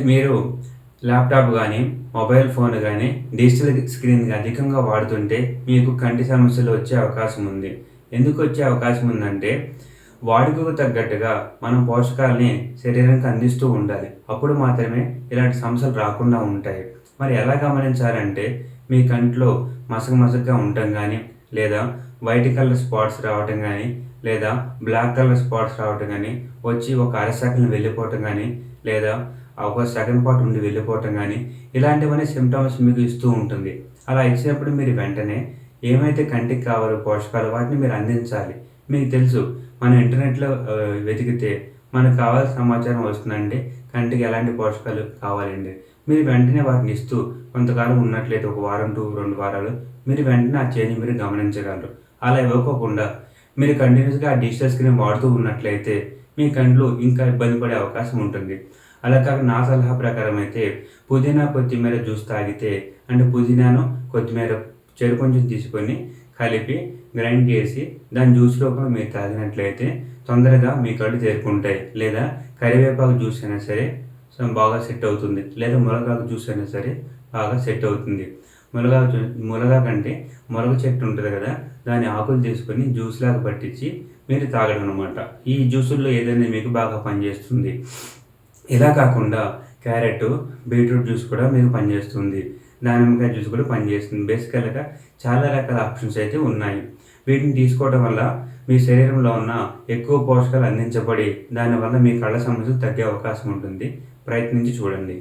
మీరు ల్యాప్‌టాప్ గానీ, mobile phone గానీ, డిజిటల్ స్క్రీన్‌గా అధికంగా వాడుతుంటే మీకు కంటి సమస్యలు వచ్చే అవకాశం ఉంది. ఎందుకు వచ్చే అవకాశం ఉందంటే, వాడుకకు తగ్గట్టుగా మనం పోషకాల్ని శరీరానికి అందిస్తూ ఉండాలి. అప్పుడు మాత్రమే ఇలాంటి సమస్యలు రాకుండా ఉంటాయి. మరి ఎలా గమనించాలంటే, మీ కంట్లో మసక మసకగా ఉండటం గానీ, లేదా వైట్ కలర్ స్పాట్స్ రావటం గానీ, లేదా బ్లాక్ కలర్ స్పాట్స్ రావటం గానీ, వచ్చి ఒక అర సెకన్‌లో వెళ్ళిపోవటం గానీ, లేదా ఒక సెకండ్ పాటు ఉండి వెళ్ళిపోవటం గానీ, ఇలాంటివన్నీ సింప్టమ్స్ మీకు ఇస్తూ ఉంటుంది. అలా ఇచ్చినప్పుడు మీరు వెంటనే ఏమైతే కంటికి కావాలో పోషకాలు వాటిని మీరు అందించాలి. మీకు తెలుసు మనం ఇంటర్నెట్‌లో వెతికితే మనకు కావాల్సిన సమాచారం వస్తుందంటే కంటికి ఎలాంటి పోషకాలు కావాలండి. మీరు వెంటనే వాటిని ఇస్తూ కొంతకాలం ఉన్నట్లయితే ఒక వారం టు 2 వారాలు మీరు వెంటనే ఆ చేంజ్ మీరు గమనించగలరు. అలా ఇవ్వకోకుండా మీరు కంటిన్యూయస్‌గా ఆ డిజిటల్ స్క్రీన్ వాడుతూ ఉన్నట్లయితే మీ కండ్లు ఇంకా ఇబ్బంది పడే అవకాశం ఉంటుంది. అలా కాక నా సలహా ప్రకారం అయితే పుదీనా, కొత్తిమీర జ్యూస్ తాగితే అంటే పుదీనాను, కొత్తిమీర చెరు కొంచెం తీసుకొని కలిపి గ్రైండ్ చేసి దాని జ్యూస్ రూపంలో మీరు తాగినట్లయితే తొందరగా మీ కళ్ళు తేరుకుంటాయి. లేదా కరివేపాకు జ్యూస్ అయినా సరే బాగా సెట్ అవుతుంది. లేదా మునగాకు జ్యూస్ అయినా సరే బాగా సెట్ అవుతుంది. మునగాకంటే మునగ చెట్టు ఉంటది కదా! దాని ఆకులు తీసుకొని జ్యూస్‌లాగా పట్టించి మీరు తాగడం అనమాట. ఈ జ్యూసుల్లో ఏదైనా మీకు బాగా పనిచేస్తుంది. ఇలా కాకుండా క్యారెట్, బీట్రూట్ జ్యూస్ కూడా మీకు పనిచేస్తుంది. దానిమ్మకాయ జ్యూస్ కూడా పనిచేస్తుంది. బేసికల్‌గా చాలా రకాల ఆప్షన్స్ అయితే ఉన్నాయి. వీటిని తీసుకోవడం వల్ల మీ శరీరంలో ఉన్న ఎక్కువ పోషకాలు అందించబడి దానివల్ల మీ కళ్ళ సమస్యలు తగ్గే అవకాశం ఉంటుంది. ప్రయత్నించి చూడండి.